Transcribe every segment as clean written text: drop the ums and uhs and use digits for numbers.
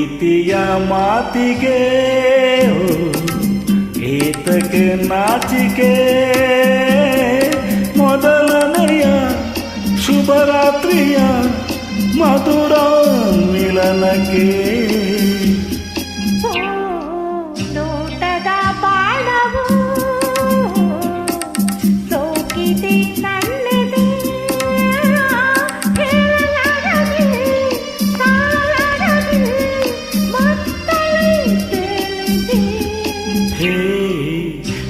ಪ್ರೀತಿಯ ಮಾತಿಗೆ ಏತಕ್ಕೆ ನಾಚಿಕೆ ಮೊದಲನೆಯ ಶುಭರಾತ್ರಿಯ ಮಧುರ ಮಿಲನಕ್ಕೆ ನೋಟದ ಬಾಣವು ಸೋಕಿದೆ ನನ್ನೆದೆ ಹೇಳಲಾಗದೆ ಸಾಲಲಾಗದೆ ಮತ್ತೊಮ್ಮೆ ತಿಳಿದೆ ಹೇ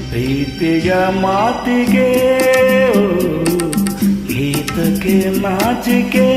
ಪ್ರೀತಿಯ ಮಾತಿಗೆ ಏತಕ್ಕೆ ನಾಚಿಕೆ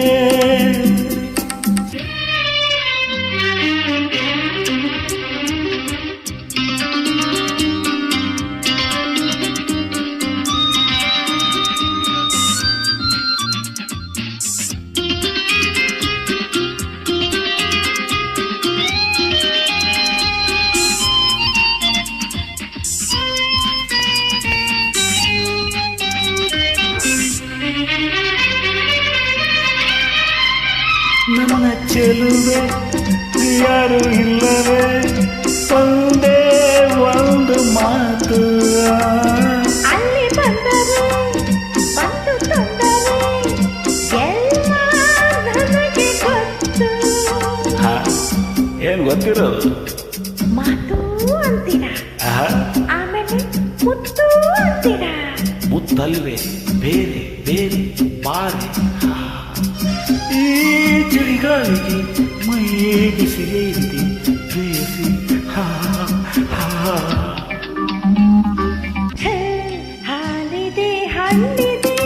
ನನ್ನ ಚೆಲುವೆ ಯಾರು ಇಲ್ಲವೇ ಒಂದೇ ಒಂದು ಮಾತು ಅಲ್ಲಿ ಬಂದರೆ ಬಂದು ತೊಂದರೆ ಎಲ್ಲ ನನಗೆ ಗೊತ್ತು ಏನ್ ಗೊತ್ತಿರೋದು ಮಾತು ಅಂತೀರ ಆಮೇಲೆ ಮುತ್ತು ಅಂತೀರ ಮುತ್ತಲ್ವೇ ಬೇರೆ ಬೇರೆ ಬಾರೆ ಈ ಚಳಿಗಾಲಿಗೆ ಮೈ ಬಿಸಿಲೇರಿದೆ ಪ್ರೇಯಸಿ ಹಾಲಿದೆ ಹಣ್ಣಿದೆ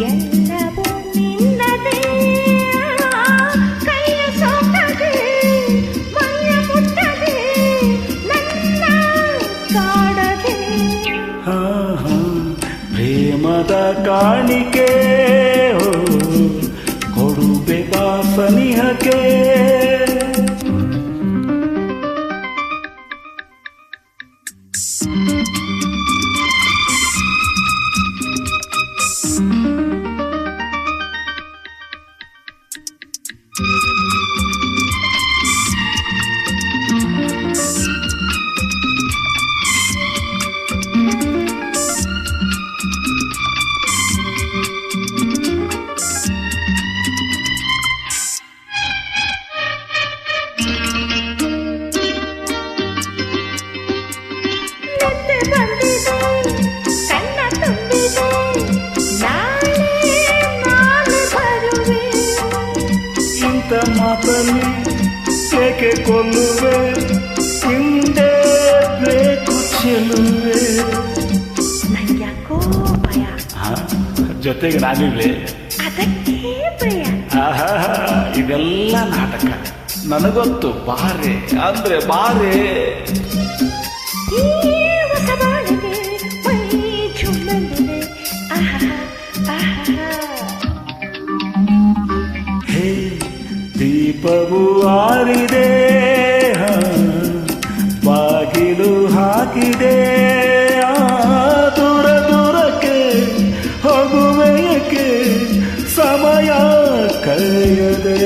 ಎಲ್ಲವೂ ನಿನ್ನದೇ ಕೈಯ ಸೋಕದೆ ಮೈಯ ಮುಟ್ಟದೆ ನನ್ನ ಕಾಡದೆ ಪ್ರೇಮದ ಕಾಣಿಕೆ ಕೊಡುಬೆ ಬಾಸನಿಹಕ್ಕೆ ಮಾತಲ್ಲಿ ಏಕೆ ಕೊಲ್ಲುವೆ ಹಿಂದೆ ಬೇಕು ಚೆಲುವೆ ನಂಗ್ಯಾಕೋ ಭಯ ಜೊತೆಗೆ ನಾನಿವೆ ಅದಕ್ಕೆ ಭಯ ಇದೆಲ್ಲ ನಾಟಕ ನನಗೊತ್ತು ಬಾರೆ ಅಂದ್ರೆ ಬಾರೆ ಈ ಹೊಸ ಬಾಳಿಗೆ ಮೈ ಚುಮ್ಮಲಿದೆ ಹೇ ದೀಪವು ಆರಿದೆ ಬಾಗಿಲು ಹಾಕಿದೆ ದೂರ ದೂರಕ್ಕೆ ಹೋಗುವೆಯಕ್ಕೆ ಸಮಯ ಕಳೆಯದೆ